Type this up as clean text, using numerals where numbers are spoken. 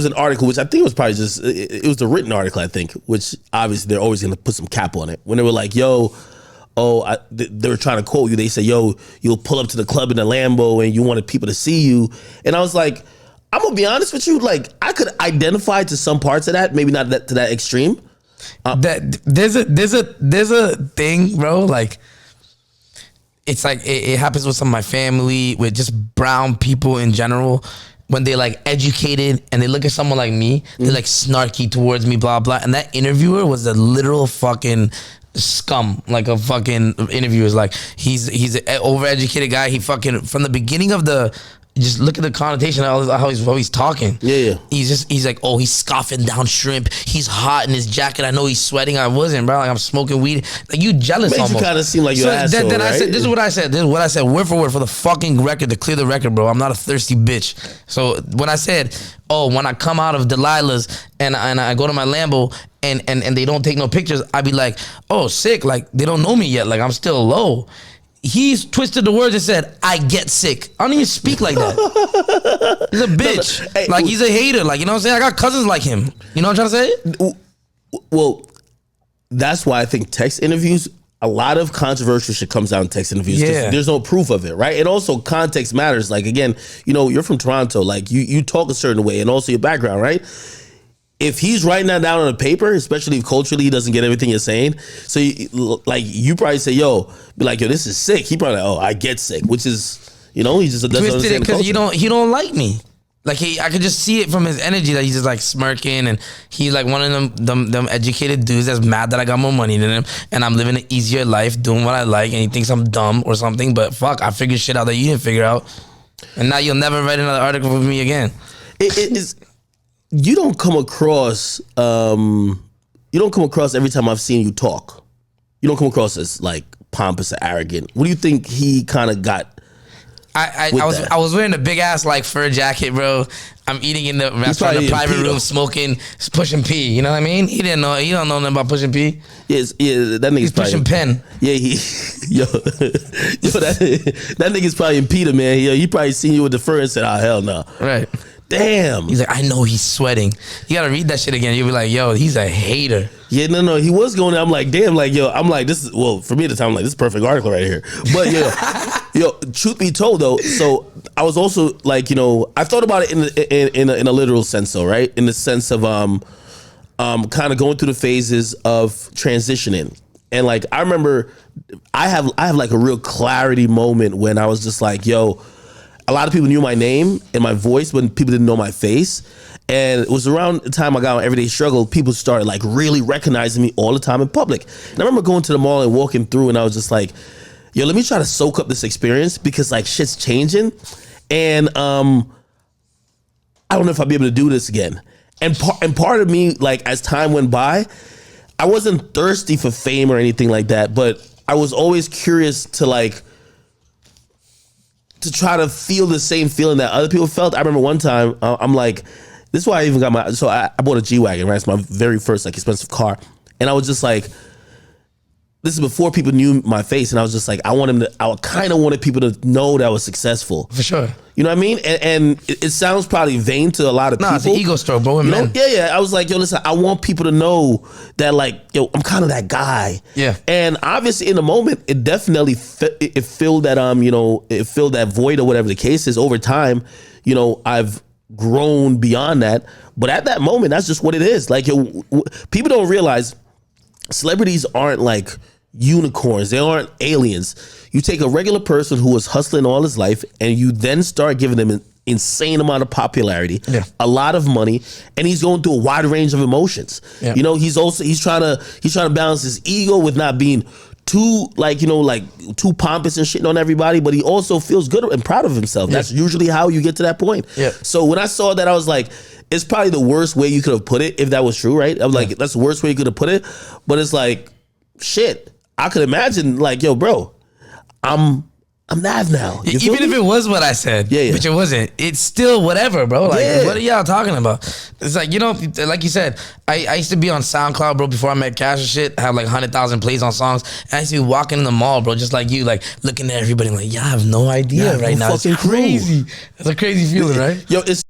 was an article, which I think was probably just, it was the written article, I think, which obviously they're always going to put some cap on it. When they were like, yo, they were trying to quote you. They say, yo, you'll pull up to the club in a Lambo and you wanted people to see you. And I was like, I'm going to be honest with you. Like, I could identify to some parts of that, maybe not to that extreme. There's a thing, bro. Like, it's like, it happens with some of my family, with just brown people in general. When they like educated and they look at someone like me, they're like snarky towards me, blah, blah. And that interviewer was a literal fucking scum. Like a fucking interviewer is like, he's an overeducated guy. He fucking, from the beginning of just look at the connotation of how he's talking. Yeah. He's like, oh, he's scoffing down shrimp. He's hot in his jacket. I know he's sweating. I wasn't, bro. Like, I'm smoking weed. Like, you jealous almost. Makes you kind of seem like you're an asshole, then right? I said, this is what I said, word for word, for the fucking record, to clear the record, bro. I'm not a thirsty bitch. So when I said, oh, when I come out of Delilah's and I go to my Lambo and they don't take no pictures, I'd be like, oh, sick. Like, they don't know me yet. Like, I'm still low. He's twisted the words and said, I get sick. I don't even speak like that. He's a bitch. Hey, like, he's a hater. Like, you know what I'm saying? I got cousins like him. You know what I'm trying to say? Well, that's why I think text interviews, a lot of controversial shit comes out in text interviews. Yeah. There's no proof of it, right? And also context matters. Like, again, you know, you're from Toronto. Like, you talk a certain way and also your background, right? If he's writing that down on a paper, especially if culturally he doesn't get everything you're saying, so you probably say, yo, be like, yo, this is sick. He probably like, oh, I get sick, which is, you know, he just doesn't understand the culture. He don't like me. Like, I could just see it from his energy that he's just like smirking, and he's like one of them educated dudes that's mad that I got more money than him and I'm living an easier life doing what I like, and he thinks I'm dumb or something. But fuck, I figured shit out that you didn't figure out, and now you'll never write another article with me again. It is. You don't come across every time I've seen you talk. You don't come across as like pompous or arrogant. What do you think he kind of got? I was wearing a big ass like fur jacket, bro. I'm eating in the restaurant, in the private room, smoking, pushing P. You know what I mean? He don't know nothing about pushing P. Yeah, that nigga's he's pushing pen. Yeah, that nigga's probably in Peter, man. He probably seen you with the fur and said, "Oh hell no." Right. Damn. He's like, I know he's sweating. You gotta read that shit again. You'll be like, yo, he's a hater. Yeah, no, he was going there. I'm like, damn, like, yo, I'm like, this is, well, for me at the time, I'm like, this is a perfect article right here. But, yo, truth be told, though, so I was also like, you know, I thought about it in a literal sense, though, right? In the sense of kind of going through the phases of transitioning. And, like, I remember I have like a real clarity moment when I was just like, yo, a lot of people knew my name and my voice, but people didn't know my face. And it was around the time I got on Everyday Struggle, people started like really recognizing me all the time in public. And I remember going to the mall and walking through and I was just like, yo, let me try to soak up this experience because like shit's changing. And I don't know if I'll be able to do this again. And part of me, like as time went by, I wasn't thirsty for fame or anything like that, but I was always curious to try to feel the same feeling that other people felt. I remember one time, I'm like, this is why I even got I bought a G-Wagon, right? It's my very first like expensive car. And I was just like, this is before people knew my face. And I was just like, I kind of wanted people to know that I was successful. For sure. You know what I mean? And it sounds probably vain to a lot of people. It's an ego stroke, bro. You know? Yeah. I was like, yo, listen, I want people to know that like, yo, I'm kind of that guy. Yeah. And obviously in the moment, it definitely it filled that it filled that void or whatever the case is. Over time, you know, I've grown beyond that. But at that moment, that's just what it is. Like, yo, people don't realize celebrities aren't like unicorns. They aren't aliens. You take a regular person who was hustling all his life and you then start giving them an insane amount of popularity, a lot of money, and he's going through a wide range of emotions. Yeah. You know, he's trying to balance his ego with not being too too pompous and shitting on everybody, but he also feels good and proud of himself. That's usually how you get to that point. Yeah. So when I saw that, I was like, it's probably the worst way you could have put it if that was true, right? I'm like, that's the worst way you could have put it. But it's like, shit, I could imagine like, yo, bro, I'm Nav now. Even if it was what I said, which it wasn't, it's still whatever, bro. Like, what are y'all talking about? It's like, you know, like you said, I used to be on SoundCloud, bro, before I met Cash and shit. I had like 100,000 plays on songs. And I used to be walking in the mall, bro, just like you, like looking at everybody like, y'all have no idea right now. It's crazy. It's a crazy feeling, right? Yo, it's